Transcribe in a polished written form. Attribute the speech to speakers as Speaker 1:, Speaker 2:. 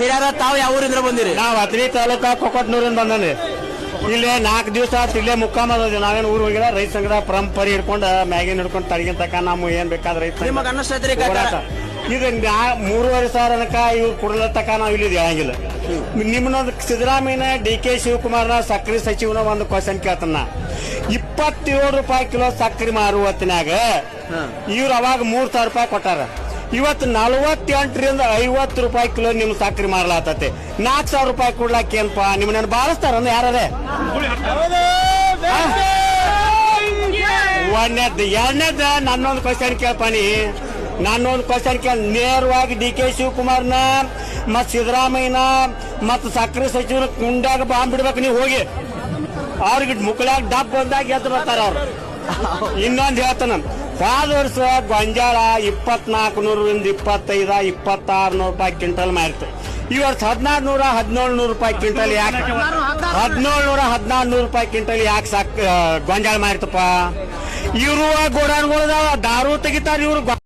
Speaker 1: ಹಿರಿಯರ ತಾವು ಯಾವ ಊರಿಂದ ಬಂದಿರಿ?
Speaker 2: ನಾವ್ ಹತ್ರಿ ತಾಲೂಕಾ ಕೊಕ್ಕಟ್ನೂರಿಂದ ಬಂದನ್ರಿ. ಇಲ್ಲಿ 4 ದಿವಸ ಇಲ್ಲೇ ಮುಕ್ಕಾಮ ನಾವೇನು ಊರ್ ಹೋಗಿಲ್ಲ. ರೈತ ಸಂಘದ ಪರಂಪರೆ ಹಿಡ್ಕೊಂಡು ಮ್ಯಾಗಿನ್ ಹಿಡ್ಕೊಂಡು ತಡಗಿನ ತಕ ನಮ್ಮ ಏನ್ ಬೇಕಾದ್ರೆ ರೈತ
Speaker 1: ನಿಮಗೆ ಅನ್ನಿಸ್ತೈತ್ರಿ
Speaker 2: ಇದು 3,500 ತನಕ ಇವ್ರು ಕೊಡಲ ತಕ ನಾವ್ ಇಲ್ಲಿ ಹೇಳಂಗಿಲ್ಲ. ನಿಮ್ಮನ್ನೊಂದು ಸಿದ್ದರಾಮಯ್ಯನ DK ಶಿವಕುಮಾರ್ನ ಸಕ್ರೆ ಸಚಿವನ ಒಂದು ಕ್ವಶನ್ ಕೇಳ್ತಾನ. 27 ರೂಪಾಯಿ ಕಿಲೋ ಸಕ್ರೆ ಮಾರುವ ಹೊತ್ತಿನಾಗ ಇವ್ರು ಅವಾಗ 3,000 ರೂಪಾಯಿ ಕೊಟ್ಟಾರ. ಇವತ್ತು 48ರಿಂದ 50 ರೂಪಾಯಿ ಕಿಲೋ ನಿಮ್ ಸಕ್ರೆ ಮಾರ್ಲಾತತೆ. 4,000 ರೂಪಾಯಿ ಕೊಡ್ಲಾಕ ಏನಪ್ಪ ನಿಮ್ಮನ್ನ ಬಾಳಿಸ್ತಾರ ಯಾರೇ? ಒಂದನೇದ್ದು. ಎರಡನೇದ ನನ್ನೊಂದು ಕ್ವಶನ್ ಕೇಳ್ಪಾನಿ. ನಾನೊಂದು ಕ್ವಶನ್ ಕೇಳ ನೇರವಾಗಿ DK ಶಿವಕುಮಾರ್ನ ಮತ್ ಸಿದ್ದರಾಮಯ್ಯನ ಮತ್ ಸಕ್ರೆ ಸಚಿವನ ಕುಂಡಾಗ ಬಾಂಬ್ ಬಿಡ್ಬೇಕು. ನೀವು ಹೋಗಿ ಅವ್ರಿಗೆ ಮುಕ್ಕಳಾಗ ಡಬ್ ಬಂದಾಗ ಎದ್ದು ಬರ್ತಾರ ಅವ್ರು. ಇನ್ನೊಂದು ಹೇಳ್ತಾನ, ಹೋದ ವರ್ಷ ಗೊಂಜಾಳ 2,400ರಿಂದ 25, 2,600 ರೂಪಾಯಿ ಕ್ವಿಂಟಲ್ ಮಾರಿತು. ಈ ವರ್ಷ 1,400, 1,700 ರೂಪಾಯಿ ಕ್ವಿಂಟಲ್ ಯಾಕೆ? 1,700, 1,400 ರೂಪಾಯಿ ಕ್ವಿಂಟಲ್ ಯಾಕೆ ಗೊಂಜಾಳ ಮಾರಿತಪ್ಪ? ಇವರು ಗೋಡಾನ್ಗಳದಾವ ದಾರು ತೆಗಿತಾರ ಇವ್ರು.